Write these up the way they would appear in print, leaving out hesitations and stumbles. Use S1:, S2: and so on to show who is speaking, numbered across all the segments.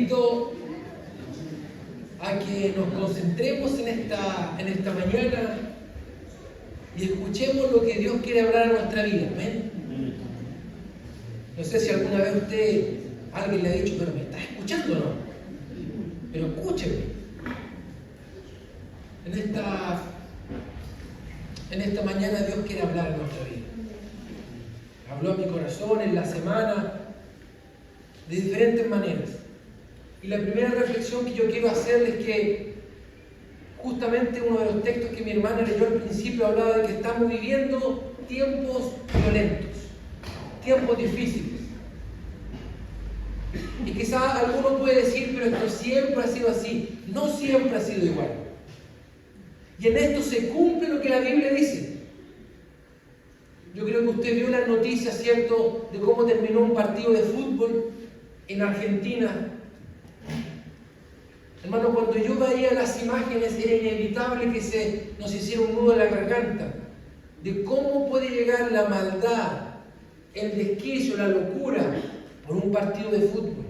S1: invito a que nos concentremos en esta mañana y escuchemos lo que Dios quiere hablar a nuestra vida. ¿Amén? No sé si alguna vez alguien le ha dicho, pero ¿me estás escuchando o no? Pero escúcheme. En esta mañana Dios quiere hablar a nuestra vida. Habló a mi corazón en la semana de diferentes maneras. Y la primera reflexión que yo quiero hacerles es que justamente uno de los textos que mi hermana leyó al principio hablaba de que estamos viviendo tiempos violentos, tiempos difíciles. Y quizás alguno puede decir, pero esto siempre ha sido así. No siempre ha sido igual. Y en esto se cumple lo que la Biblia dice. Yo creo que usted vio las noticias, ¿cierto?, de cómo terminó un partido de fútbol en Argentina. Hermano, cuando yo veía las imágenes era inevitable que nos hiciera un nudo en la garganta de cómo puede llegar la maldad, el desquicio, la locura por un partido de fútbol,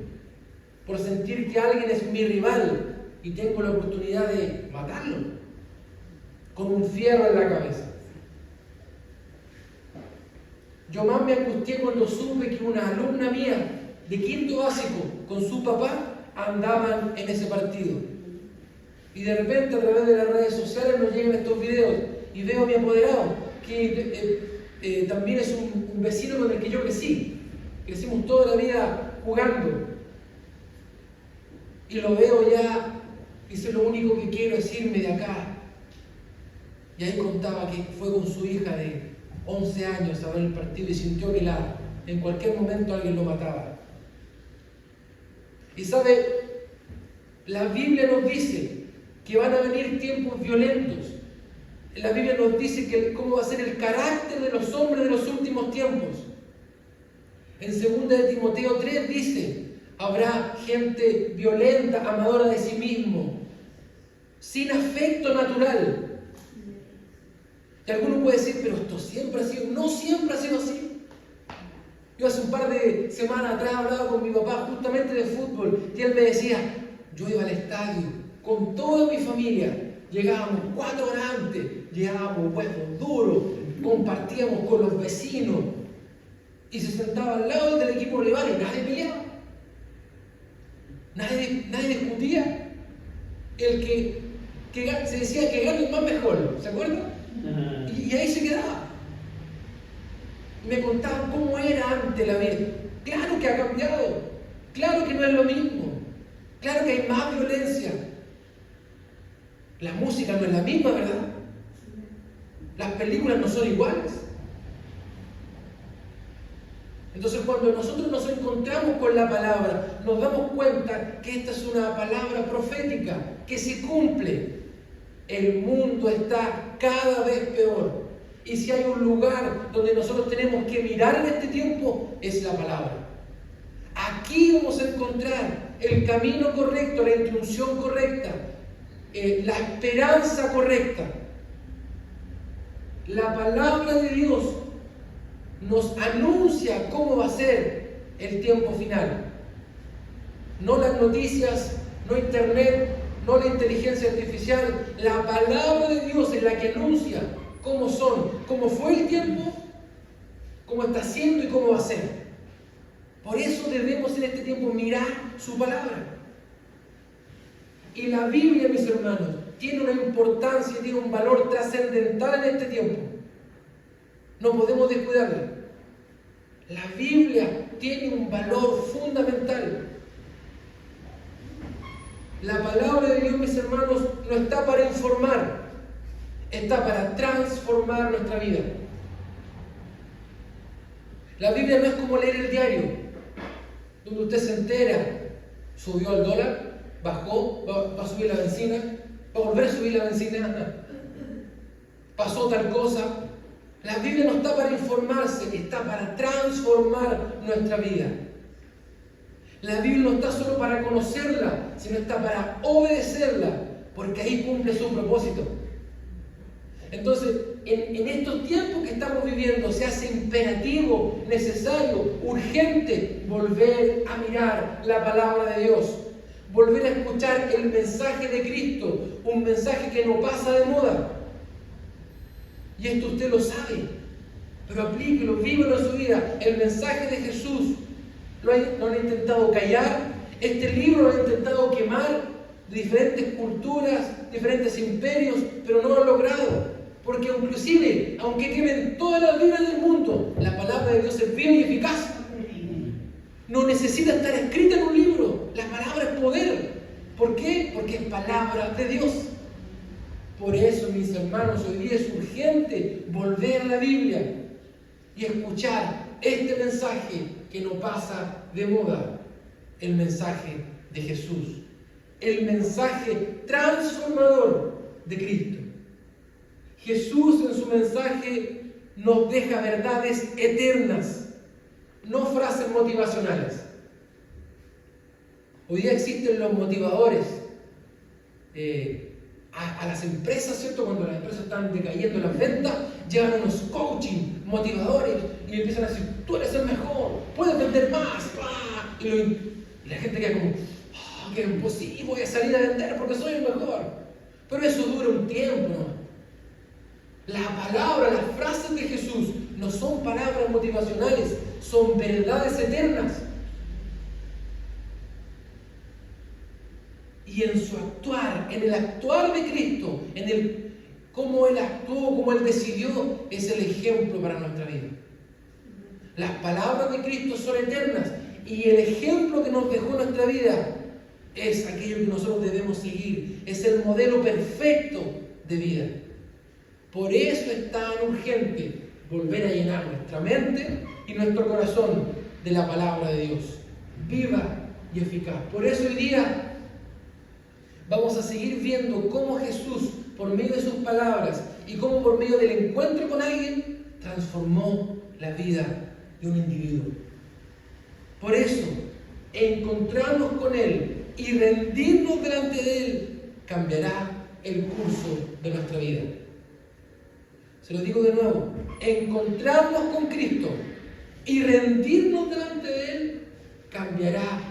S1: por sentir que alguien es mi rival y tengo la oportunidad de matarlo con un fierro en la cabeza. Yo más me angustié cuando supe que una alumna mía de quinto básico con su papá andaban en ese partido. Y de repente a través de las redes sociales nos llegan estos videos y veo a mi apoderado, que también es un vecino con el que yo crecí. Crecimos toda la vida jugando. Y lo veo ya, dice, lo único que quiero es irme de acá. Y ahí contaba que fue con su hija de 11 años a ver el partido y sintió que en cualquier momento alguien lo mataba. Y sabe, la Biblia nos dice que van a venir tiempos violentos. La Biblia nos dice cómo va a ser el carácter de los hombres de los últimos tiempos. En 2 de Timoteo 3 dice, habrá gente violenta, amadora de sí mismo, sin afecto natural. Y alguno puede decir, pero esto siempre ha sido. No siempre ha sido así. Yo hace un par de semanas atrás hablaba con mi papá justamente de fútbol y él me decía, yo iba al estadio con toda mi familia, llegábamos 4 horas antes, llegábamos huevos duros, compartíamos con los vecinos y se sentaba al lado del equipo rival y nadie peleaba, nadie discutía. El que se decía que gane el más mejor, ¿se acuerdan? Y ahí se quedaba. Me contaban cómo era antes la vida. Claro que ha cambiado, claro que no es lo mismo, claro que hay más violencia. La música no es la misma, ¿verdad? Las películas no son iguales. Entonces, cuando nosotros nos encontramos con la palabra, nos damos cuenta que esta es una palabra profética que se cumple. El mundo está cada vez peor. Y si hay un lugar donde nosotros tenemos que mirar en este tiempo, es la palabra. Aquí vamos a encontrar el camino correcto, la instrucción correcta, la esperanza correcta. La palabra de Dios nos anuncia cómo va a ser el tiempo final. No las noticias, no internet, no la inteligencia artificial. La palabra de Dios es la que anuncia cómo fue el tiempo, cómo está siendo y cómo va a ser. Por eso debemos en este tiempo mirar su palabra. Y la Biblia, mis hermanos, tiene una importancia y tiene un valor trascendental en este tiempo. No podemos descuidarla. La Biblia tiene un valor fundamental. La palabra de Dios, mis hermanos, no está para informar, está para transformar nuestra vida. La Biblia no es como leer el diario, donde usted se entera, subió el dólar, bajó, va a subir la benzina, va a volver a subir la benzina, pasó tal cosa. La Biblia no está para informarse, está para transformar nuestra vida. La Biblia no está solo para conocerla, sino está para obedecerla, porque ahí cumple su propósito. Entonces, en estos tiempos que estamos viviendo, se hace imperativo, necesario, urgente, volver a mirar la palabra de Dios. volver a escuchar el mensaje de Cristo, un mensaje que no pasa de moda. Y esto usted lo sabe, pero aplíquelo, vívelo en su vida. El mensaje de Jesús lo han intentado callar, este libro lo han intentado quemar de diferentes culturas, diferentes imperios, pero no lo han logrado. Porque inclusive, aunque quemen todas las Biblias del mundo, la palabra de Dios es viva y eficaz. No necesita estar escrita en un libro. La palabra es poder. ¿Por qué? Porque es palabra de Dios. Por eso, mis hermanos, hoy día es urgente volver a la Biblia y escuchar este mensaje que no pasa de moda. El mensaje de Jesús. El mensaje transformador de Cristo. Jesús en su mensaje nos deja verdades eternas, no frases motivacionales. Hoy día existen los motivadores a las empresas, ¿cierto? Cuando las empresas están decayendo en las ventas, llegan unos coaching, motivadores, y empiezan a decir, tú eres el mejor, puedes vender más, ¡pah! Y la gente queda como, oh, que imposible, voy a salir a vender porque soy el mejor. Pero eso dura un tiempo, ¿no? La palabra, las frases de Jesús no son palabras motivacionales, son verdades eternas. Y en su actuar, en el actuar de Cristo, en el cómo Él actuó, cómo Él decidió, es el ejemplo para nuestra vida. Las palabras de Cristo son eternas y el ejemplo que nos dejó en nuestra vida es aquello que nosotros debemos seguir, es el modelo perfecto de vida. Por eso es tan urgente volver a llenar nuestra mente y nuestro corazón de la palabra de Dios, viva y eficaz. Por eso hoy día vamos a seguir viendo cómo Jesús, por medio de sus palabras y cómo por medio del encuentro con alguien, transformó la vida de un individuo. Por eso, encontrarnos con Él y rendirnos delante de Él cambiará el curso de nuestra vida. Se lo digo de nuevo, encontrarnos con Cristo y rendirnos delante de Él cambiará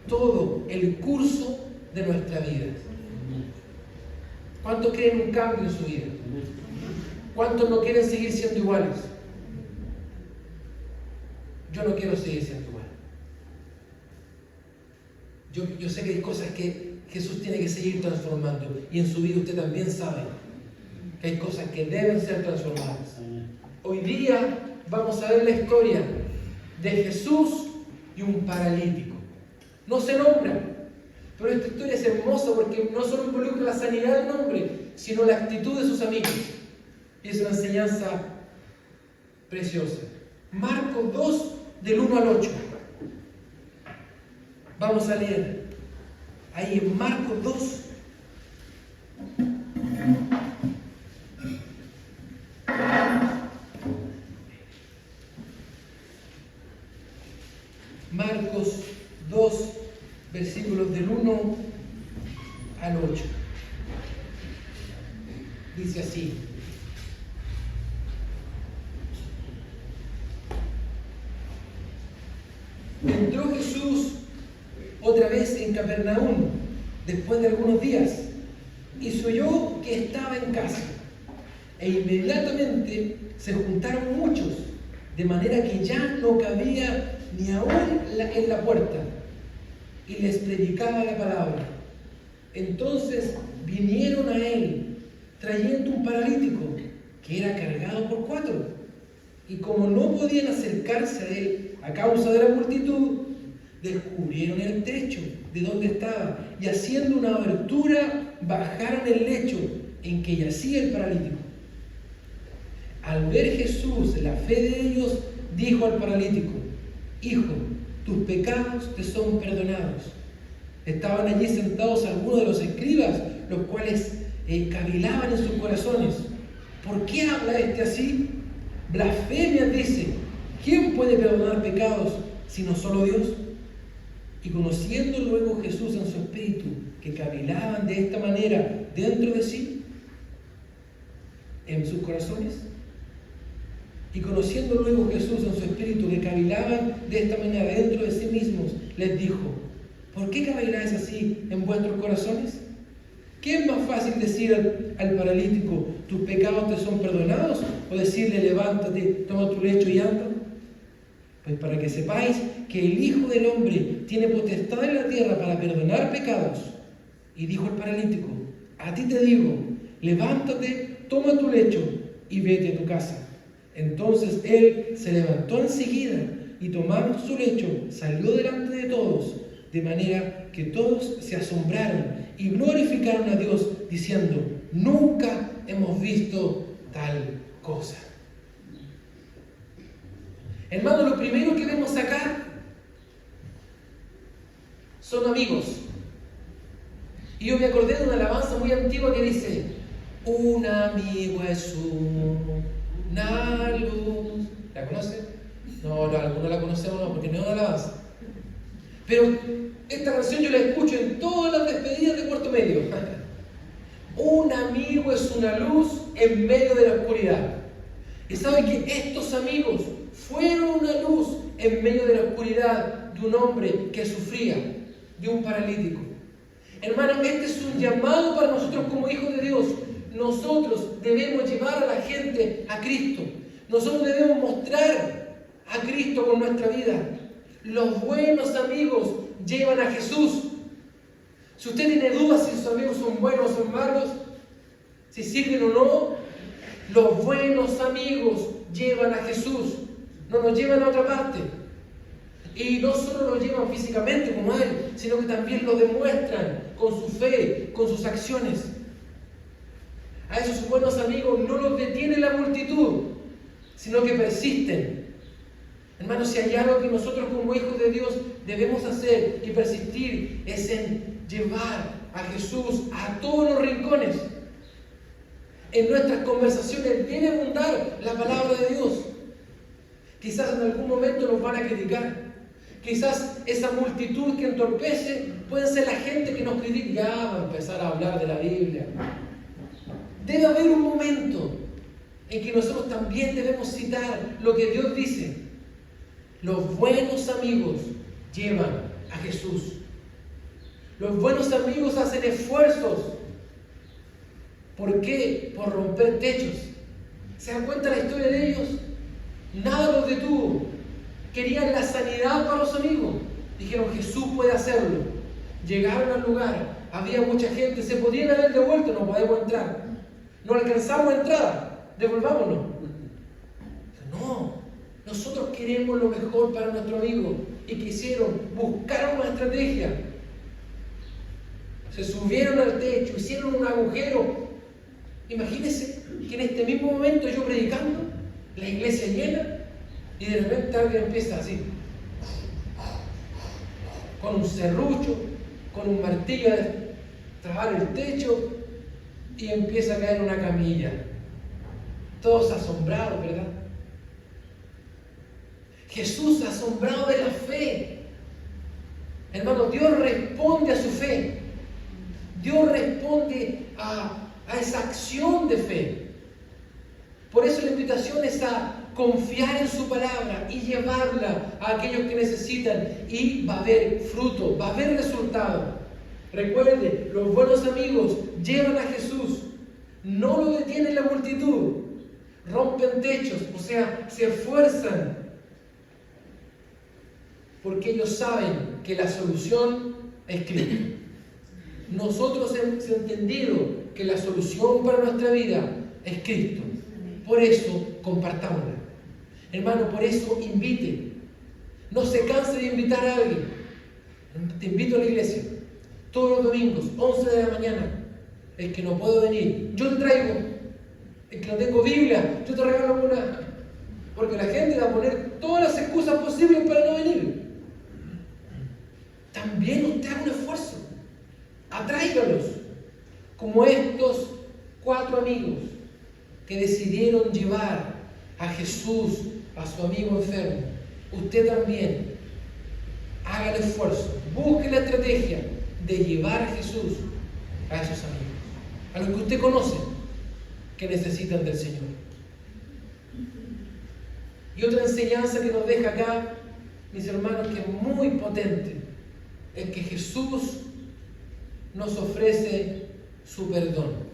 S1: todo el curso de nuestra vida. ¿Cuántos creen un cambio en su vida? ¿Cuántos no quieren seguir siendo iguales? Yo no quiero seguir siendo igual. Yo sé que hay cosas que Jesús tiene que seguir transformando, y en su vida usted también sabe que hay cosas que deben ser transformadas. Hoy día vamos a ver la historia de Jesús y un paralítico. No se nombra, pero esta historia es hermosa porque no solo involucra la sanidad del hombre, sino la actitud de sus amigos. Y es una enseñanza preciosa. Marcos 2, del 1 al 8. Vamos a leer ahí en Marcos 2. Marcos 2, versículos del 1 al 8. Dice así: entró Jesús otra vez en Capernaum después de algunos días y se oyó que estaba en casa, e inmediatamente se juntaron muchos, de manera que ya no cabía ni aún en la puerta, y les predicaba la palabra. Entonces vinieron a él trayendo un paralítico que era cargado por 4, y como no podían acercarse a él a causa de la multitud, descubrieron el techo de donde estaba, y haciendo una abertura bajaron el lecho en que yacía el paralítico. Al ver Jesús la fe de ellos, dijo al paralítico: hijo, tus pecados te son perdonados. Estaban allí sentados algunos de los escribas, los cuales cavilaban en sus corazones: ¿por qué habla este así? Blasfemias dice. ¿Quién puede perdonar pecados sino solo Dios? Y conociendo luego Jesús en su espíritu que cavilaban de esta manera dentro de sí, en sus corazones, y conociendo luego Jesús en su espíritu que cavilaban de esta manera dentro de sí mismos, les dijo: ¿Por qué caviláis así en vuestros corazones? ¿Qué es más fácil decir al paralítico, tus pecados te son perdonados? ¿O decirle, levántate, toma tu lecho y anda? Pues para que sepáis que el Hijo del Hombre tiene potestad en la tierra para perdonar pecados. Y dijo el paralítico, a ti te digo, levántate, toma tu lecho y vete a tu casa. Entonces él se levantó enseguida y tomando su lecho salió delante de todos, de manera que todos se asombraron y glorificaron a Dios diciendo, nunca hemos visto tal cosa. Hermano, lo primero que vemos acá son amigos. Y yo me acordé de una alabanza muy antigua que dice, un amigo es una luz. ¿La conoce? No, algunos la conocemos, no, porque no es una alabanza. Pero esta canción yo la escucho en todas las despedidas de Puerto Medio. Un amigo es una luz en medio de la oscuridad. Y saben que estos amigos fueron una luz en medio de la oscuridad de un hombre que sufría, de un paralítico. Hermano, este es un llamado para nosotros como hijos de Dios. Nosotros debemos llevar a la gente a Cristo. Nosotros debemos mostrar a Cristo con nuestra vida. Los buenos amigos llevan a Jesús. Si usted tiene dudas si sus amigos son buenos o son malos, si sirven o no, los buenos amigos llevan a Jesús. No nos llevan a otra parte. Y no solo lo llevan físicamente como Él, sino que también lo demuestran con su fe, con sus acciones. A esos buenos amigos no los detiene la multitud, sino que persisten. Hermanos, si hay algo que nosotros como hijos de Dios debemos hacer y persistir, es en llevar a Jesús a todos los rincones. En nuestras conversaciones debe abundar la palabra de Dios. Quizás en algún momento nos van a criticar. Quizás esa multitud que entorpece puede ser la gente que nos critica. Ya va a empezar a hablar de la Biblia. Debe haber un momento en que nosotros también debemos citar lo que Dios dice. Los buenos amigos llevan a Jesús. Los buenos amigos hacen esfuerzos. ¿Por qué? Por romper techos. ¿Se dan cuenta la historia de ellos? Nada los detuvo. Querían la sanidad para los amigos. Dijeron, Jesús puede hacerlo. Llegaron al lugar. Había mucha gente. Se podían haber devuelto. No podemos entrar. No alcanzamos entrada. Devolvámonos. No. Nosotros queremos lo mejor para nuestro amigo. ¿Y qué hicieron? Buscaron una estrategia. Se subieron al techo. Hicieron un agujero. Imagínense que en este mismo momento yo predicando, la iglesia llena, y de repente alguien empieza así, con un serrucho, con un martillo a trabar el techo, y empieza a caer una camilla. Todos asombrados, ¿verdad? Jesús asombrado de la fe. Hermano, Dios responde a su fe. Dios responde a esa acción de fe. Por eso la invitación es a confiar en su palabra y llevarla a aquellos que necesitan, y va a haber fruto, va a haber resultado. Recuerde, los buenos amigos llevan a Jesús, no lo detienen la multitud, rompen techos, o sea, se esfuerzan, porque ellos saben que la solución es Cristo. Nosotros hemos entendido que la solución para nuestra vida es Cristo. Por eso, compartámosla. Hermano, por eso invite. No se canse de invitar a alguien. Te invito a la iglesia. Todos los domingos, 11 de la mañana. El que no puedo venir, yo te traigo. El que no tengo Biblia, yo te regalo una. Porque la gente va a poner todas las excusas posibles para no venir. También usted haga un esfuerzo. Atráigalos. Como estos 4 amigos que decidieron llevar a Jesús a su amigo enfermo. Usted también haga el esfuerzo, busque la estrategia de llevar a Jesús a esos amigos, a los que usted conoce que necesitan del Señor. Y otra enseñanza que nos deja acá, mis hermanos, que es muy potente, es que Jesús nos ofrece su perdón.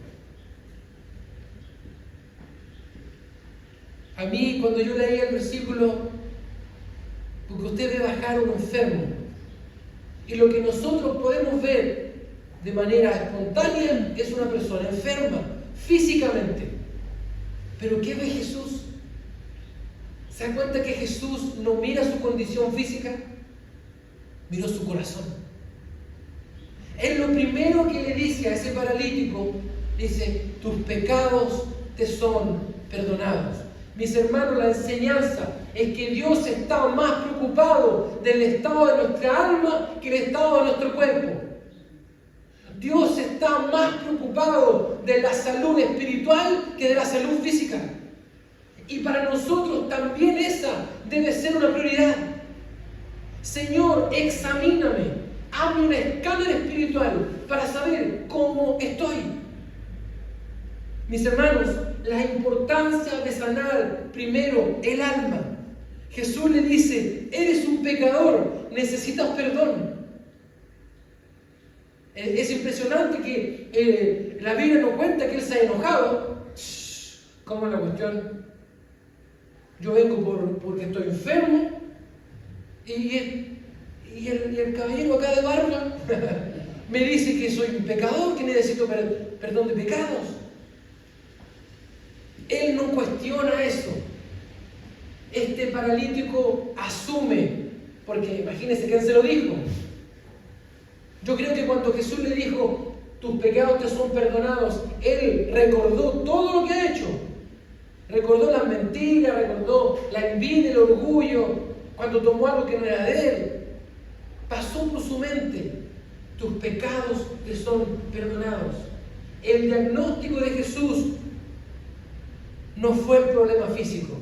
S1: A mí, cuando yo leía el versículo, porque ustedes bajaron enfermo, y lo que nosotros podemos ver de manera espontánea es una persona enferma, físicamente. Pero ¿qué ve Jesús? ¿Se da cuenta que Jesús no mira su condición física? Miró su corazón. Él lo primero que le dice a ese paralítico, dice, tus pecados te son perdonados. Mis hermanos, la enseñanza es que Dios está más preocupado del estado de nuestra alma que del estado de nuestro cuerpo. Dios está más preocupado de la salud espiritual que de la salud física. Y para nosotros también esa debe ser una prioridad. Señor, examíname, hazme un escáner espiritual para saber cómo estoy. Mis hermanos, la importancia de sanar primero el alma. Jesús le dice, eres un pecador, necesitas perdón. Es impresionante que la Biblia nos cuenta que él se ha enojado. ¿Cómo es la cuestión? Yo vengo porque estoy enfermo y el caballero acá de barba me dice que soy un pecador, que necesito perdón de pecados. Él no cuestiona eso. Este paralítico asume, porque imagínense quién se lo dijo. Yo creo que cuando Jesús le dijo, tus pecados te son perdonados, él recordó todo lo que ha hecho. Recordó las mentiras, recordó la envidia, el orgullo, cuando tomó algo que no era de él. Pasó por su mente, tus pecados te son perdonados. El diagnóstico de Jesús no fue el problema físico.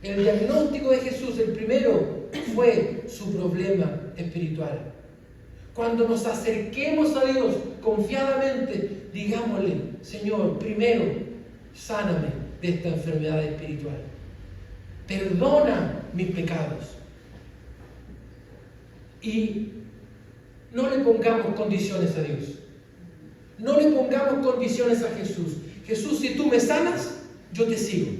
S1: El diagnóstico de Jesús, el primero, fue su problema espiritual. Cuando nos acerquemos a Dios confiadamente, digámosle, Señor, primero, sáname de esta enfermedad espiritual. Perdona mis pecados. Y no le pongamos condiciones a Dios. No le pongamos condiciones a Jesús. Jesús, si tú me sanas, yo te sigo.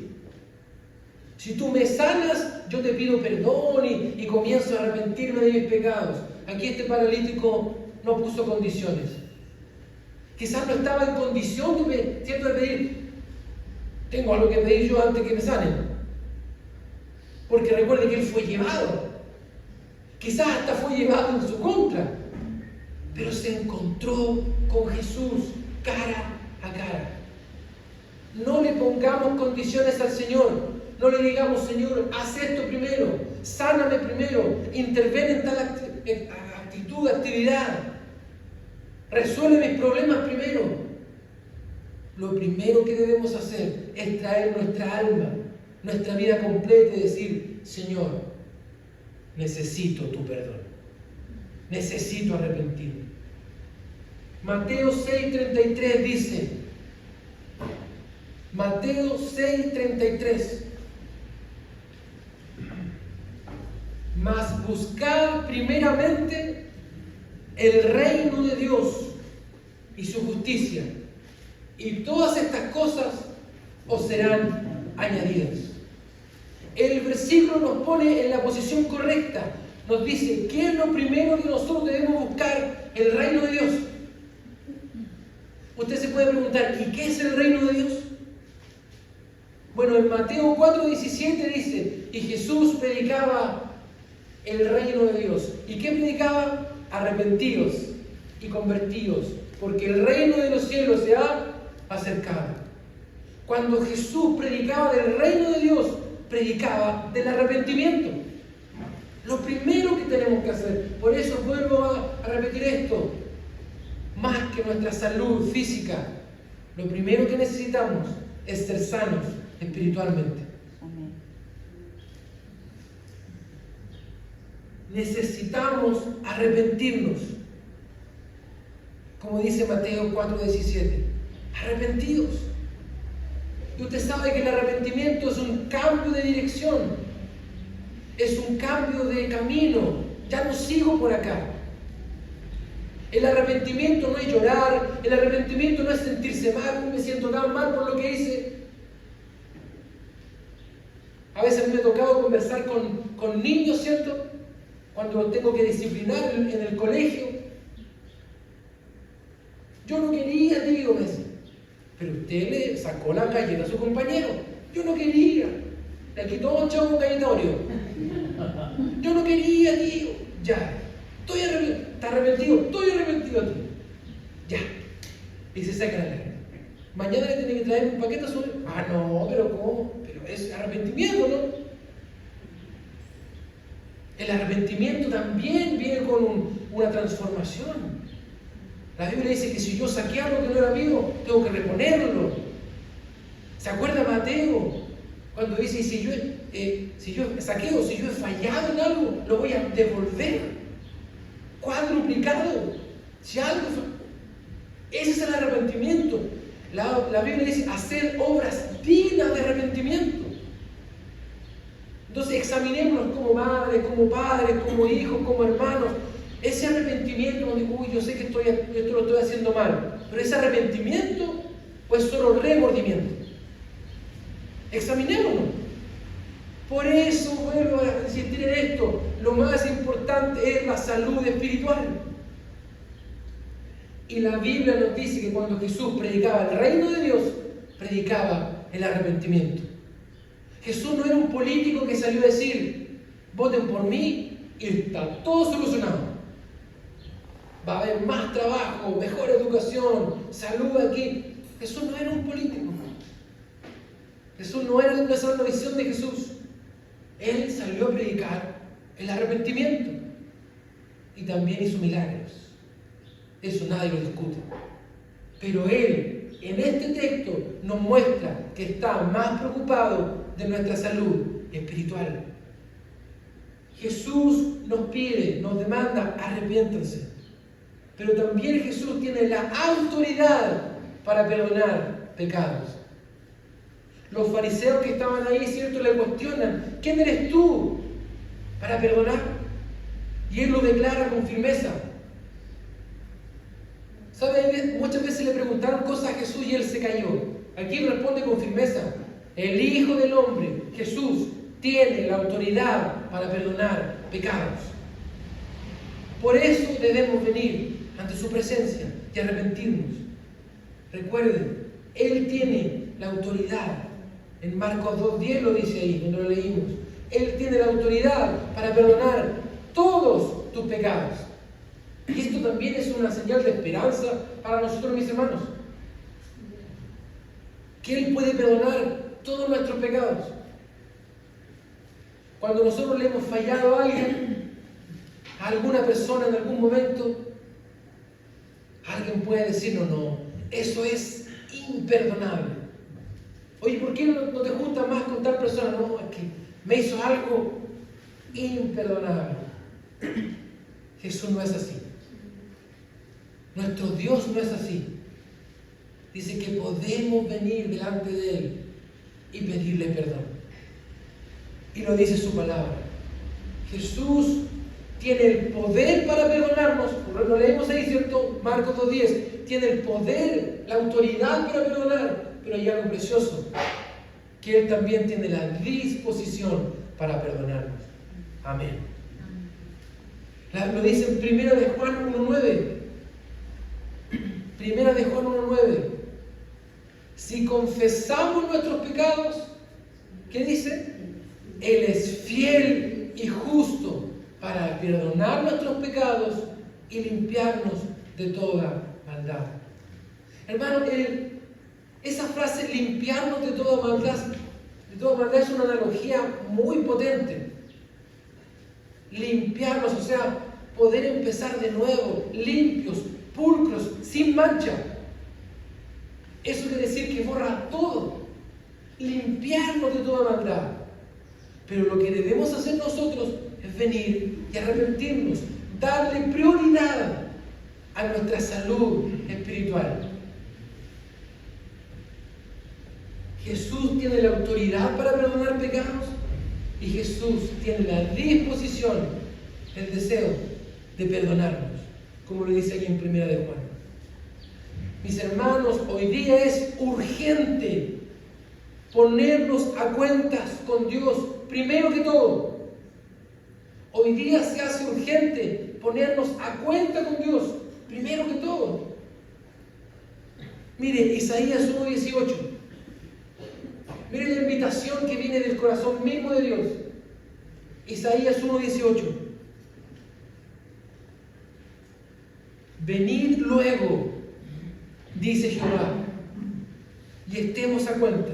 S1: Si tú me sanas, yo te pido perdón y comienzo a arrepentirme de mis pecados. Aquí este paralítico no puso condiciones. Quizás no estaba en condición de pedir. Tengo algo que pedir yo antes que me sanen. Porque recuerde que él fue llevado. Quizás hasta fue llevado en su contra. Pero se encontró con Jesús cara a cara. No le pongamos condiciones al Señor. No le digamos, Señor, haz esto primero, sáname primero, interven en tal actividad, resuelve mis problemas primero. Lo primero que debemos hacer es traer nuestra alma, nuestra vida completa y decir, Señor, necesito tu perdón, necesito arrepentirme. Mateo 6:33 dice, Mateo 6:33, mas buscad primeramente el reino de Dios y su justicia, y todas estas cosas os serán añadidas. El versículo nos pone en la posición correcta. Nos dice, ¿qué es lo primero que nosotros debemos buscar? El reino de Dios. Usted se puede preguntar, ¿y qué es el reino de Dios? Bueno, en Mateo 4:17 dice, y Jesús predicaba el reino de Dios. ¿Y qué predicaba? Arrepentíos y convertíos, porque el reino de los cielos se ha acercado. Cuando Jesús predicaba del reino de Dios, predicaba del arrepentimiento. Lo primero que tenemos que hacer, por eso vuelvo a repetir esto, más que nuestra salud física, lo primero que necesitamos es ser sanos espiritualmente.
S2: Amén.
S1: Necesitamos arrepentirnos. Como dice Mateo 4:17, arrepentidos. Y usted sabe que el arrepentimiento es un cambio de dirección, es un cambio de camino. Ya no sigo por acá, El arrepentimiento no es llorar, el arrepentimiento no es sentirse mal, me siento tan mal por lo que hice. A veces me ha tocado conversar con niños, ¿cierto? Cuando los tengo que disciplinar en el colegio. Yo no quería, tío, me dice. Pero usted le sacó la galleta a su compañero. Yo no quería. Le quitó un chavo con galleta Oreo. Yo no quería, tío. Ya. Estoy arrepentido. ¿Está arrepentido? Estoy arrepentido, tío. Ya. Y se saca la galleta. Mañana le tiene que traer un paquete a su... Ah, no, pero ¿cómo? Pero es arrepentimiento, ¿no? El arrepentimiento también viene con una transformación. La Biblia dice que si yo saqué algo que no era mío, tengo que reponerlo. ¿Se acuerda Mateo? Cuando dice, si yo saqueo, si yo he fallado en algo, lo voy a devolver. Cuadruplicado. Si algo... Ese es el arrepentimiento. La Biblia dice, hacer obras dignas de arrepentimiento. Entonces examinémonos como madres, como padres, como hijos, como hermanos. Ese arrepentimiento, donde, uy, yo sé que esto lo estoy haciendo mal, pero ese arrepentimiento o es solo remordimiento. Examinémonos. Por eso vuelvo a insistir en esto. Lo más importante es la salud espiritual. Y la Biblia nos dice que cuando Jesús predicaba el reino de Dios, predicaba el arrepentimiento. Jesús no era un político que salió a decir, voten por mí y está todo solucionado. Va a haber más trabajo, mejor educación, salud aquí. Jesús no era un político. Jesús no era esa la visión de Jesús. Él salió a predicar el arrepentimiento y también hizo milagros. Eso nadie lo discute. Pero Él, en este texto, nos muestra que está más preocupado de nuestra salud espiritual. Jesús nos pide, nos demanda, arrepiéntanse. Pero también Jesús tiene la autoridad para perdonar pecados. Los fariseos que estaban ahí, ¿cierto?, le cuestionan, ¿quién eres tú para perdonar? Y Él lo declara con firmeza. ¿Sabe? Muchas veces le preguntaron cosas a Jesús y Él se cayó. Aquí Él responde con firmeza. El Hijo del Hombre, Jesús, tiene la autoridad para perdonar pecados. Por eso debemos venir ante su presencia y arrepentirnos. Recuerden, Él tiene la autoridad. En Marcos 2:10 lo dice ahí, cuando lo leímos. Él tiene la autoridad para perdonar todos tus pecados. Y esto también es una señal de esperanza para nosotros, mis hermanos. Que Él puede perdonar todos nuestros pecados. Cuando nosotros le hemos fallado a alguien, a alguna persona en algún momento, alguien puede decirnos, no, eso es imperdonable. Oye, ¿por qué no te juntas más con tal persona? No, es que me hizo algo imperdonable. Jesús no es así. Nuestro Dios no es así. Dice que podemos venir delante de Él y pedirle perdón. Y lo dice su palabra. Jesús tiene el poder para perdonarnos. Lo leemos ahí, ¿cierto? Marcos 2:10. Tiene el poder, la autoridad para perdonar. Pero hay algo precioso, que Él también tiene la disposición para perdonarnos. Amén. Lo dice en 1 de Juan 1:9. 1 de Juan 1:9. Si confesamos nuestros pecados, ¿qué dice? Él es fiel y justo para perdonar nuestros pecados y limpiarnos de toda maldad. Hermano, esa frase, limpiarnos de toda maldad, es una analogía muy potente. Limpiarnos, o sea, poder empezar de nuevo, limpios, pulcros, sin mancha. Eso quiere decir que borra todo. Limpiarnos de toda maldad. Pero lo que debemos hacer nosotros es venir y arrepentirnos, darle prioridad a nuestra salud espiritual. Jesús tiene la autoridad para perdonar pecados y Jesús tiene la disposición, el deseo de perdonarnos. como lo dice aquí en 1 de Juan. Mis hermanos, hoy día es urgente ponernos a cuentas con Dios, primero que todo. Hoy día se hace urgente ponernos a cuenta con Dios, primero que todo. Mire, Isaías 1:18. Mire la invitación que viene del corazón mismo de Dios. Isaías 1:18. Venid luego, dice Jehová, y estemos a cuenta.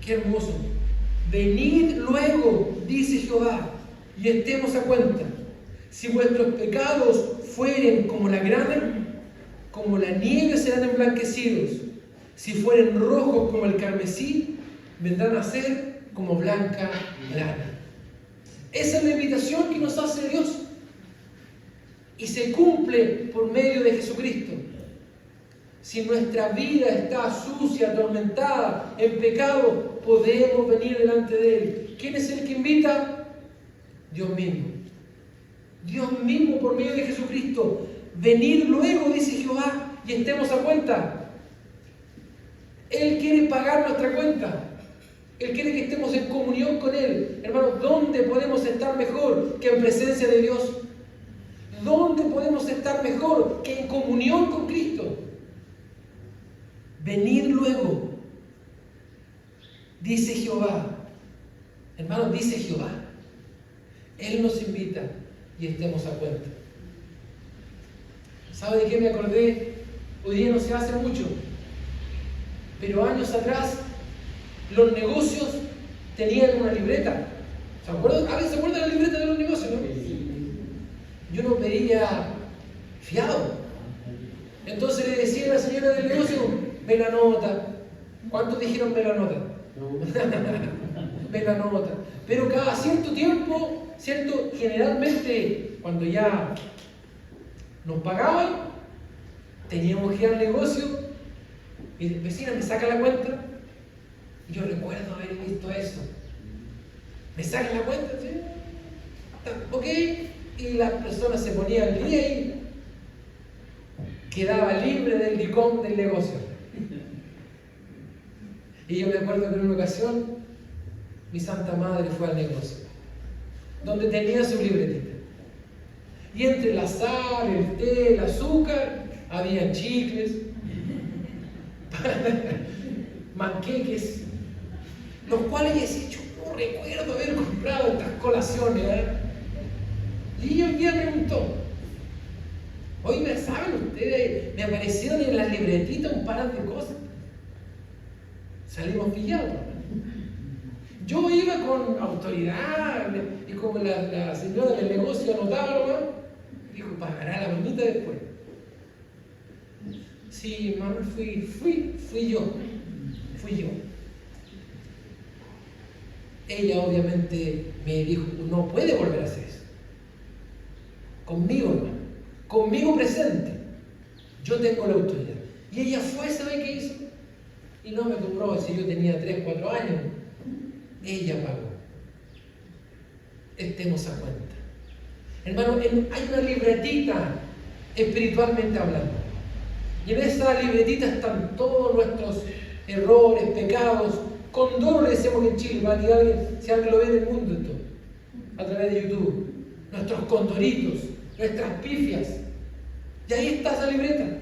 S1: Qué hermoso. Venid luego, dice Jehová, y estemos a cuenta. Si vuestros pecados fueren como la grana, como la nieve serán emblanquecidos. Si fueren rojos como el carmesí, vendrán a ser como blanca lana. Esa es la invitación que nos hace Dios. Y se cumple por medio de Jesucristo. Si nuestra vida está sucia, atormentada, en pecado, podemos venir delante de Él. ¿Quién es el que invita? Dios mismo. Dios mismo por medio de Jesucristo. Venid luego, dice Jehová, y estemos a cuenta. Él quiere pagar nuestra cuenta. Él quiere que estemos en comunión con Él. Hermanos, ¿dónde podemos estar mejor que en presencia de Dios? ¿Dónde podemos estar mejor que en comunión con Cristo? Venid luego, dice Jehová. Hermanos, dice Jehová. Él nos invita y estemos a cuenta. ¿Sabe de qué me acordé? Hoy día no se hace mucho, pero años atrás los negocios tenían una libreta. ¿Se acuerdan? ¿Alguien se acuerda de la libreta de los negocios, no? Yo no pedía fiado. Entonces le decía a la señora del negocio, me la nota. ¿Cuántos dijeron me la nota? Me la nota. Pero cada cierto tiempo, ¿cierto? Generalmente, cuando ya nos pagaban, teníamos que ir al negocio y la vecina me saca la cuenta. Y yo recuerdo haber visto eso. Me saca la cuenta, ¿sí? Ok. Y la persona se ponía al día y quedaba libre del DICOM del negocio. Y yo me acuerdo que en una ocasión mi santa madre fue al negocio, donde tenía su libretita. Y entre la sal, el té, el azúcar, había chicles, manqueques, los cuales ella decía, yo no recuerdo haber comprado estas colaciones, ¿eh? Y ella un día preguntó, oye, ¿saben ustedes? Me aparecieron en las libretitas un par de cosas. Salimos pillados. Yo iba con autoridad y como la señora del negocio anotaba nomás, dijo, pagará la bonita después. Sí, mamá, fui yo. Ella obviamente me dijo, no puede volver a hacer eso. Conmigo, hermano. Conmigo presente. Yo tengo la autoridad. Y ella fue, ¿sabe qué hizo? Y no me cobró, si yo tenía 3, 4 años. Ella pagó. Estemos a cuenta. Hermano, hay una libretita espiritualmente hablando. Y en esa libretita están todos nuestros errores, pecados. Condoro le decimos en Chile, para que si alguien lo ve en el mundo esto, a través de YouTube. Nuestros condoritos, nuestras pifias. Y ahí está esa libreta.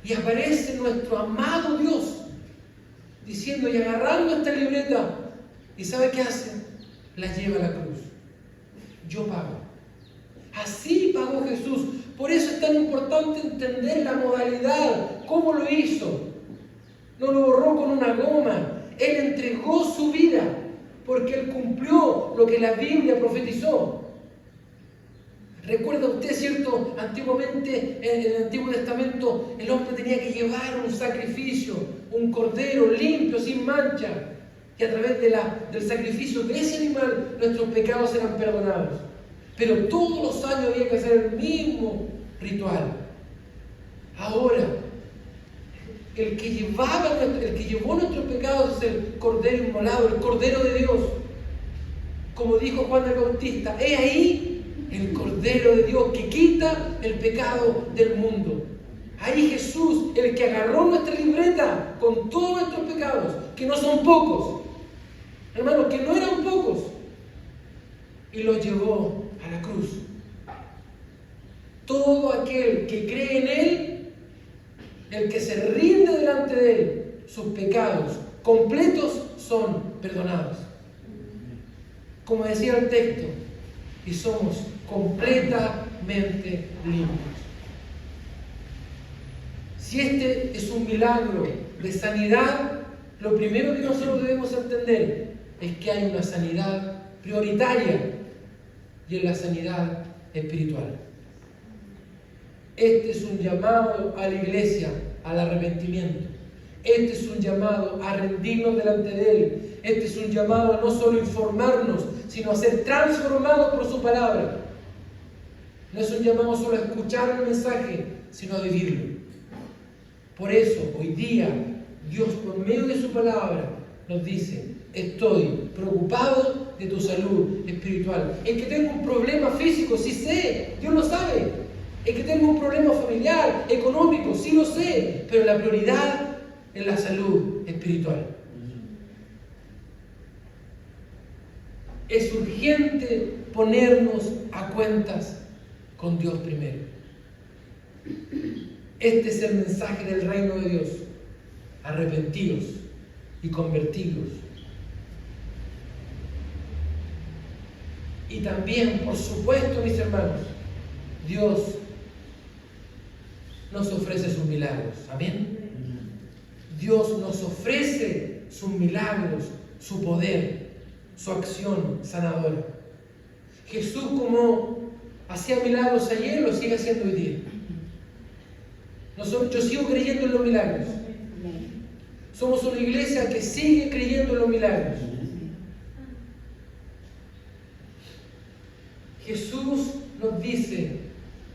S1: Y aparece nuestro amado Dios diciendo y agarrando esta libreta. ¿Y sabe qué hace? La lleva a la cruz. Yo pago. Así pagó Jesús. Por eso es tan importante entender la modalidad. ¿Cómo lo hizo? No lo borró con una goma. Él entregó su vida porque Él cumplió lo que la Biblia profetizó. ¿Recuerda usted, cierto? Antiguamente, en el Antiguo Testamento, el hombre tenía que llevar un sacrificio, un cordero limpio, sin mancha. Y a través del sacrificio de ese animal, nuestros pecados eran perdonados. Pero todos los años había que hacer el mismo ritual. Ahora, el que llevó nuestros pecados es el cordero inmolado, el cordero de Dios. como dijo Juan el Bautista, he ahí el Cordero de Dios que quita el pecado del mundo. Ahí Jesús, el que agarró nuestra libreta con todos nuestros pecados, que no son pocos, hermanos, que no eran pocos, y los llevó a la cruz. Todo aquel que cree en Él, el que se rinde delante de Él, sus pecados completos son perdonados. Como decía el texto, y somos completamente limpios. Si este es un milagro de sanidad, lo primero que nosotros debemos entender es que hay una sanidad prioritaria y es la sanidad espiritual. Este es un llamado a la iglesia al arrepentimiento. Este es un llamado a rendirnos delante de Él. Este es un llamado a no solo informarnos, sino a ser transformados por su palabra. No es un llamado solo a escuchar el mensaje, sino a vivirlo. Por eso, hoy día, Dios, por medio de su palabra, nos dice: estoy preocupado de tu salud espiritual. El que tenga un problema físico, sí sé, Dios lo sabe. El que tenga un problema familiar, económico, sí lo sé. Pero la prioridad es la salud espiritual. Es urgente ponernos a cuentas con Dios primero. Este es el mensaje del reino de Dios. Arrepentidos y convertidos. Y también, por supuesto, mis hermanos, Dios nos ofrece sus milagros. Amén. Dios nos ofrece sus milagros, su poder, su acción sanadora. Jesús, como hacía milagros ayer, lo sigue haciendo hoy día. Yo sigo creyendo en los milagros. Somos una iglesia que sigue creyendo en los milagros. Jesús nos dice: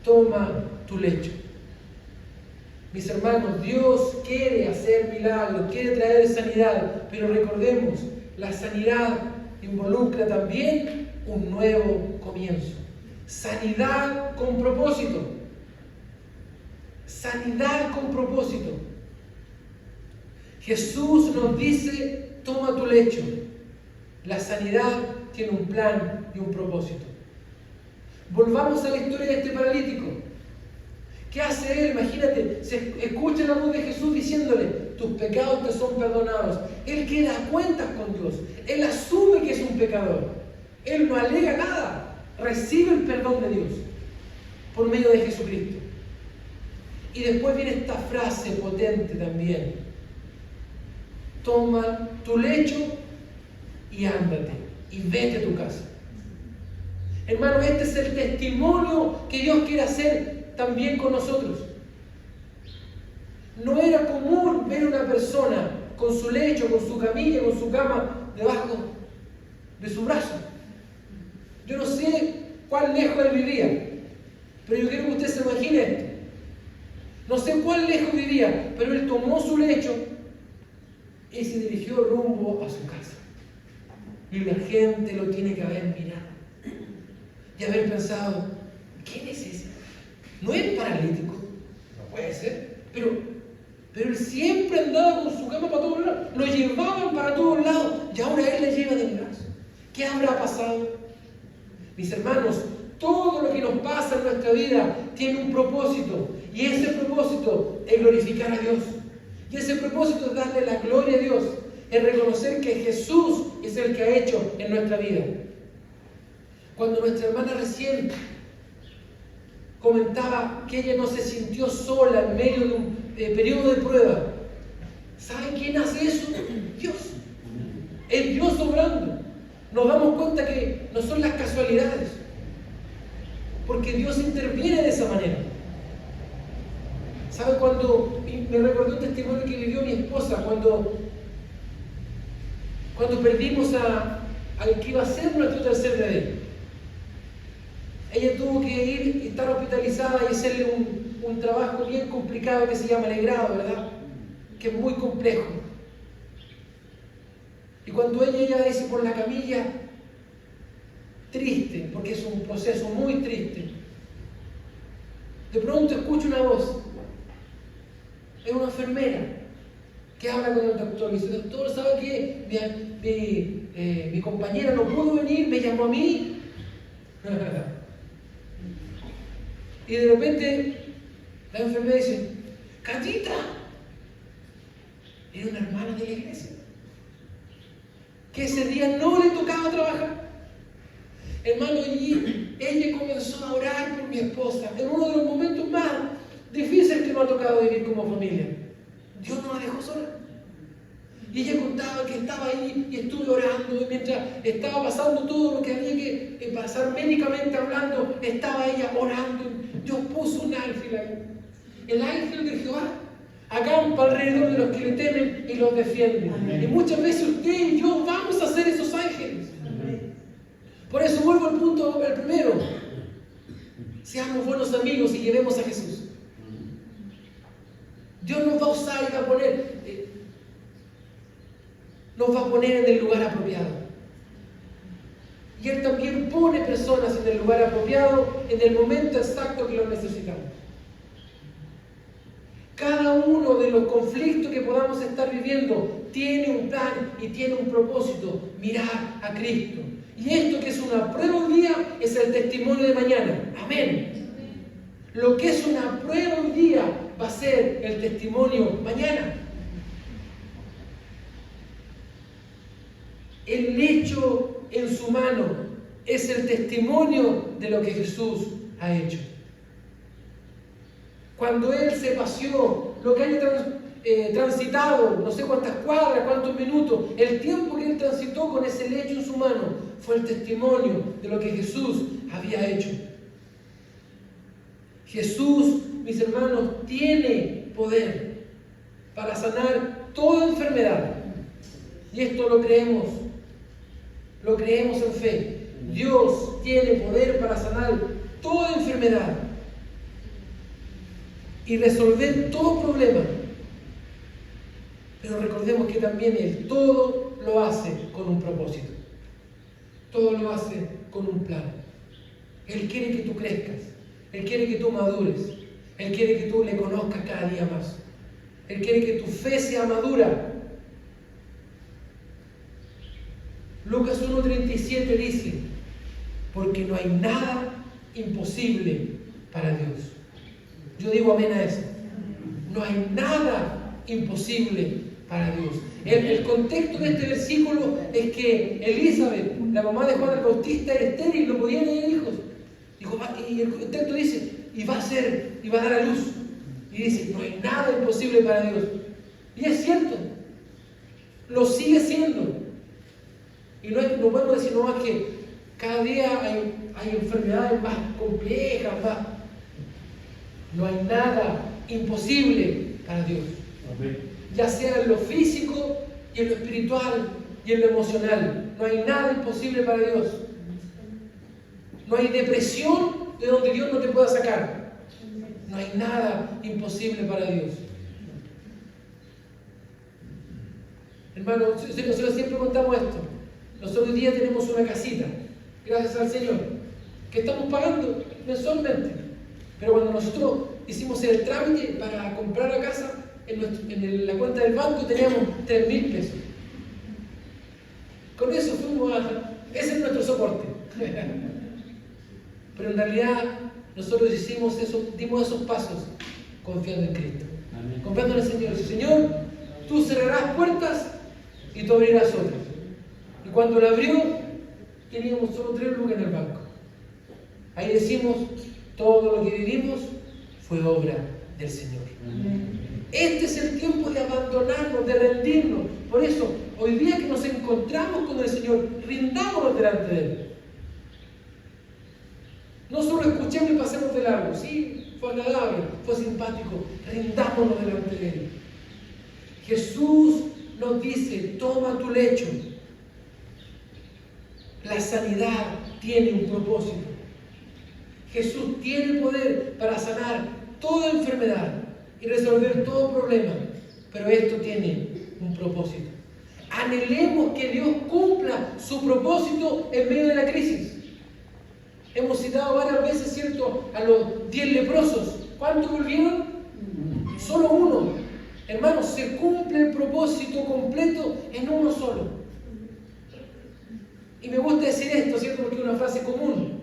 S1: toma tu lecho. Mis hermanos, Dios quiere hacer milagros, quiere traer sanidad, pero recordemos, la sanidad involucra también un nuevo comienzo. Sanidad con propósito. Sanidad con propósito. Jesús nos dice: toma tu lecho. La sanidad tiene un plan y un propósito. Volvamos a la historia de este paralítico. ¿Qué hace él? Imagínate, se escucha la voz de Jesús diciéndole: tus pecados te son perdonados. Él queda a cuentas con Dios. Él asume que es un pecador. Él no alega nada. Recibe el perdón de Dios por medio de Jesucristo. Y después viene esta frase potente también: toma tu lecho y ándate y vete a tu casa. Hermano, este es el testimonio que Dios quiere hacer también con nosotros. No era común ver una persona con su lecho, con su camilla, con su cama debajo de su brazo. Yo no sé cuán lejos él vivía, pero yo quiero que usted se imagine esto. No sé cuán lejos vivía, pero él tomó su lecho y se dirigió rumbo a su casa. Y la gente lo tiene que haber mirado y haber pensado: ¿quién es ese? No es paralítico, no puede ser, pero él siempre andaba con su cama para todos lados, lo llevaban para todos lados y ahora él le lleva del brazo. ¿Qué habrá pasado? Mis hermanos, todo lo que nos pasa en nuestra vida tiene un propósito, y ese propósito es glorificar a Dios, y ese propósito es darle la gloria a Dios, es reconocer que Jesús es el que ha hecho en nuestra vida. Cuando nuestra hermana recién comentaba que ella no se sintió sola en medio de un periodo de prueba, ¿saben quién hace eso? Dios. Es Dios obrando. Nos damos cuenta que no son las casualidades, porque Dios interviene de esa manera. ¿Sabe? Cuando me recordó un testimonio que vivió mi esposa cuando perdimos al que iba a ser nuestro tercer bebé. Ella tuvo que ir y estar hospitalizada y hacerle un trabajo bien complicado que se llama legrado, ¿verdad? Que es muy complejo. Y cuando ella dice por la camilla, triste, porque es un proceso muy triste. De pronto escucho una voz. Es una enfermera que habla con el doctor y dice: doctor, ¿sabe qué? Mi compañera no pudo venir, me llamó a mí. Y de repente la enfermera dice: Catita, era una hermana de la iglesia, que ese día no le tocaba trabajar. Hermano, y ella comenzó a orar por mi esposa en uno de los momentos más difíciles que nos ha tocado vivir como familia. Dios no la dejó sola. Y ella contaba que estaba ahí y estuve orando, y mientras estaba pasando todo lo que había que pasar médicamente hablando, estaba ella orando. Dios puso un ángel ahí. El ángel de Jehová acampa alrededor de los que le temen y los defiende. Amén. Y muchas veces usted y yo vamos a ser esos ángeles. Amén. Por eso vuelvo al punto, el primero. Seamos buenos amigos y llevemos a Jesús. Dios nos va a usar y nos va a poner en el lugar apropiado. Y Él también pone personas en el lugar apropiado en el momento exacto que lo necesitamos. Cada uno de los conflictos que podamos estar viviendo tiene un plan y tiene un propósito: mirar a Cristo. Y esto que es una prueba hoy día es el testimonio de mañana. Amén. Lo que es una prueba hoy día va a ser el testimonio mañana. El hecho en su mano es el testimonio de lo que Jesús ha hecho. Cuando Él se paseó, lo que haya transitado, no sé cuántas cuadras, cuántos minutos, el tiempo que Él transitó con ese lecho en su mano, fue el testimonio de lo que Jesús había hecho. Jesús, mis hermanos, tiene poder para sanar toda enfermedad. Y esto lo creemos en fe. Dios tiene poder para sanar toda enfermedad y resolver todo problema. Pero recordemos que también Él todo lo hace con un propósito. Todo lo hace con un plan. Él quiere que tú crezcas. Él quiere que tú madures. Él quiere que tú le conozcas cada día más. Él quiere que tu fe sea madura. Lucas 1:37 dice: porque no hay nada imposible para Dios. Yo digo amén a eso. No hay nada imposible para Dios. El contexto de este versículo es que Elizabeth, la mamá de Juan el Bautista, era estéril, no podía tener hijos. Y el texto dice: y va a dar a luz. Y dice: no hay nada imposible para Dios. Y es cierto, lo sigue siendo. Y no podemos decir, no, es que cada día hay enfermedades más complejas, no hay nada imposible para Dios. Amén. Ya sea en lo físico y en lo espiritual y en lo emocional. No hay nada imposible para Dios. No hay depresión de donde Dios no te pueda sacar. No hay nada imposible para Dios. Hermano, nosotros siempre contamos esto. Nosotros hoy día tenemos una casita, gracias al Señor, que estamos pagando mensualmente. Pero cuando nosotros hicimos el trámite para comprar la casa, en la cuenta del banco teníamos 3.000 pesos. Con eso ese es nuestro soporte. Pero en realidad nosotros dimos esos pasos confiando en Cristo. Amén. Confiando en el Señor. Dice: Señor, tú cerrarás puertas y tú abrirás otras. Y cuando la abrió, teníamos solo 3 lucas en el banco. Ahí decimos: todo lo que vivimos fue obra del Señor. Amén. Este es el tiempo de abandonarnos, de rendirnos. Por eso, hoy día que nos encontramos con el Señor, rindámonos delante de Él. No solo escuchemos y pasemos de largo. Sí, fue agradable, fue simpático. Rindámonos delante de Él. Jesús nos dice: toma tu lecho. La sanidad tiene un propósito. Jesús tiene poder para sanar toda enfermedad y resolver todo problema, pero esto tiene un propósito. Anhelemos que Dios cumpla su propósito en medio de la crisis. Hemos citado varias veces, ¿cierto?, a los 10 leprosos. ¿Cuántos volvieron? Solo uno. Hermanos, se cumple el propósito completo en uno solo. Y me gusta decir esto, ¿cierto?, porque es una frase común.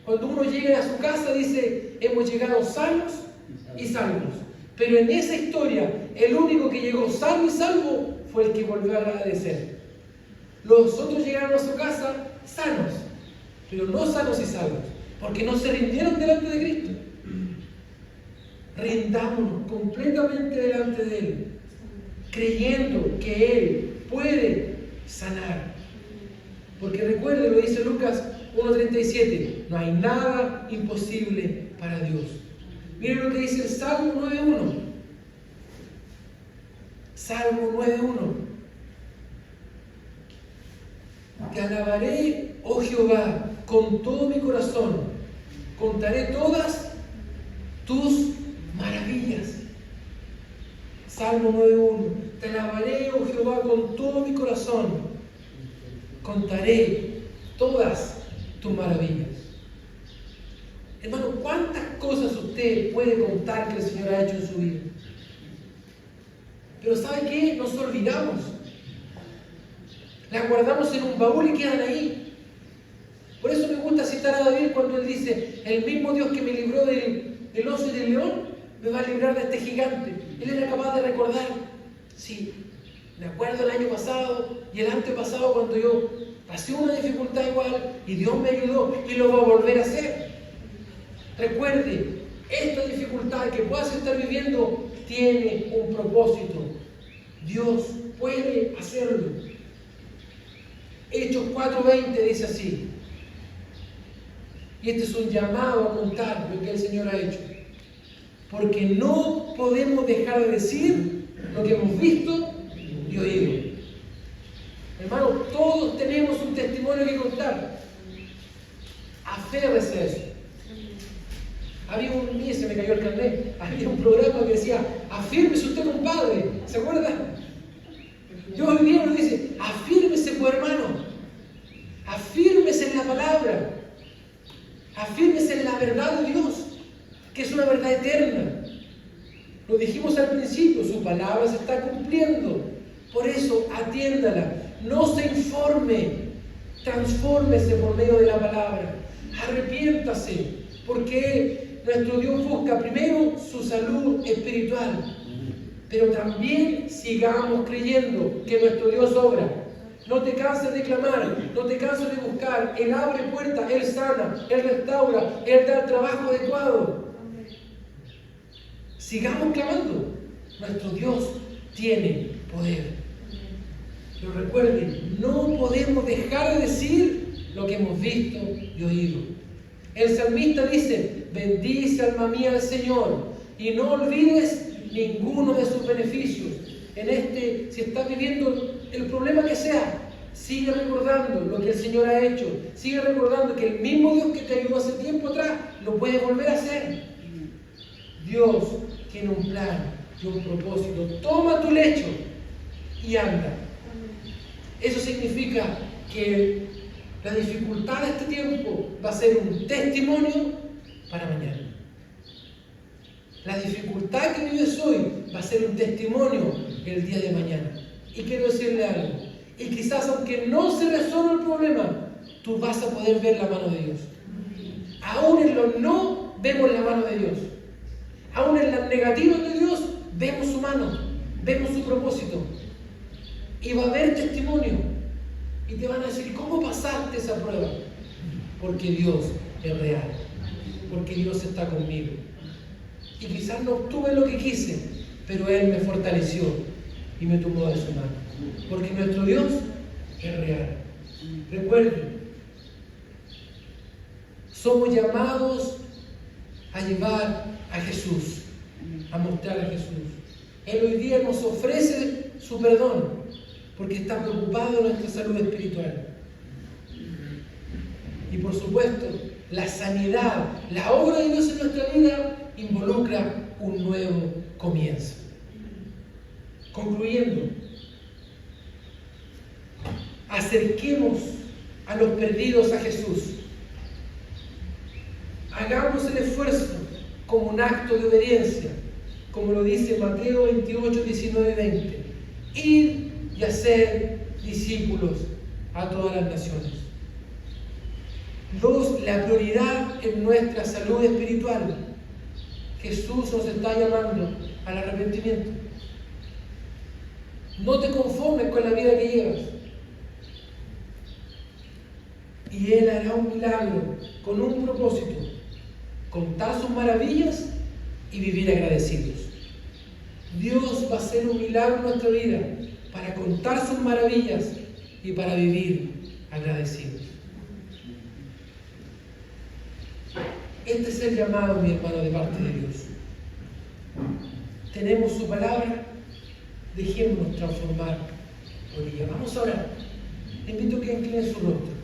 S1: Cuando uno llega a su casa dice, hemos llegado sanos y salvos. Pero en esa historia, el único que llegó sano y salvo fue el que volvió a agradecer. Los otros llegaron a su casa sanos, pero no sanos y salvos, porque no se rindieron delante de Cristo. Rindámonos completamente delante de Él, creyendo que Él puede sanar. Porque recuerde, lo dice Lucas 1:37, no hay nada imposible para Dios. Miren lo que dice el Salmo 9:1. Salmo 9:1. Te alabaré, oh Jehová, con todo mi corazón. Contaré todas tus maravillas. Salmo 9:1. Te alabaré, oh Jehová, con todo mi corazón. Contaré todas tus maravillas. Hermano, ¿cuántas cosas usted puede contar que el Señor ha hecho en su vida? Pero ¿sabe qué? Nos olvidamos. Las guardamos en un baúl y quedan ahí. Por eso me gusta citar a David cuando él dice, el mismo Dios que me libró del oso y del león, me va a librar de este gigante. Él era capaz de recordar, sí, me acuerdo el año pasado y el antepasado cuando yo pasé una dificultad igual y Dios me ayudó y lo va a volver a hacer. Recuerde, esta dificultad que puedas estar viviendo tiene un propósito. Dios puede hacerlo. Hechos 4:20 dice así. Y este es un llamado a contar lo que el Señor ha hecho. Porque no podemos dejar de decir lo que hemos visto y oído. Hermano, todos tenemos un testimonio que contar. Aférrese a eso. Había se me cayó el carnet, había un programa que decía, afírmese usted, compadre. ¿Se acuerdan? Dios hoy día nos dice, afírmese, pues, hermano. Afírmese en la palabra. Afírmese en la verdad de Dios, que es una verdad eterna. Lo dijimos al principio, su palabra se está cumpliendo. Por eso, atiéndala. No se informe. Transfórmese por medio de la palabra. Arrepiéntase, porque nuestro Dios busca primero su salud espiritual, pero también sigamos creyendo que nuestro Dios obra. No te canses de clamar, no te canses de buscar. Él abre puertas, Él sana, Él restaura, Él da el trabajo adecuado. Sigamos clamando. Nuestro Dios tiene poder. Pero recuerden, no podemos dejar de decir lo que hemos visto y oído. El salmista dice, bendice alma mía al Señor y no olvides ninguno de sus beneficios. Si estás viviendo el problema que sea, sigue recordando lo que el Señor ha hecho. Sigue recordando que el mismo Dios que te ayudó hace tiempo atrás lo puede volver a hacer. Dios tiene un plan y un propósito. Toma tu lecho y anda. Eso significa que la dificultad de este tiempo va a ser un testimonio para mañana. La dificultad que vives hoy va a ser un testimonio el día de mañana. Y quiero decirle algo. Y quizás aunque no se resuelva el problema, tú vas a poder ver la mano de Dios. Aún en los no, vemos la mano de Dios. Aún en las negativas de Dios, vemos su mano, vemos su propósito. Y va a haber testimonio. Y te van a decir, ¿cómo pasaste esa prueba? Porque Dios es real. Porque Dios está conmigo. Y quizás no obtuve lo que quise, pero Él me fortaleció y me tomó de su mano. Porque nuestro Dios es real. Recuerden, somos llamados a llevar a Jesús, a mostrar a Jesús. Él hoy día nos ofrece su perdón, porque está preocupado de nuestra salud espiritual. Y por supuesto, la sanidad, la obra de Dios en nuestra vida involucra un nuevo comienzo. Concluyendo, acerquemos a los perdidos a Jesús. Hagamos el esfuerzo como un acto de obediencia, como lo dice Mateo 28, 19 y 20. Ir y hacer discípulos a todas las naciones. 2. La prioridad en nuestra salud espiritual. Jesús nos está llamando al arrepentimiento. No te conformes con la vida que llevas. Y Él hará un milagro con un propósito: contar sus maravillas y vivir agradecidos. Dios va a hacer un milagro en nuestra vida para contar sus maravillas y para vivir agradecidos. Este es el llamado, mi hermano, de parte de Dios. Tenemos su palabra, dejémonos transformar por ella. Vamos a orar. Le invito a que incline su rostro.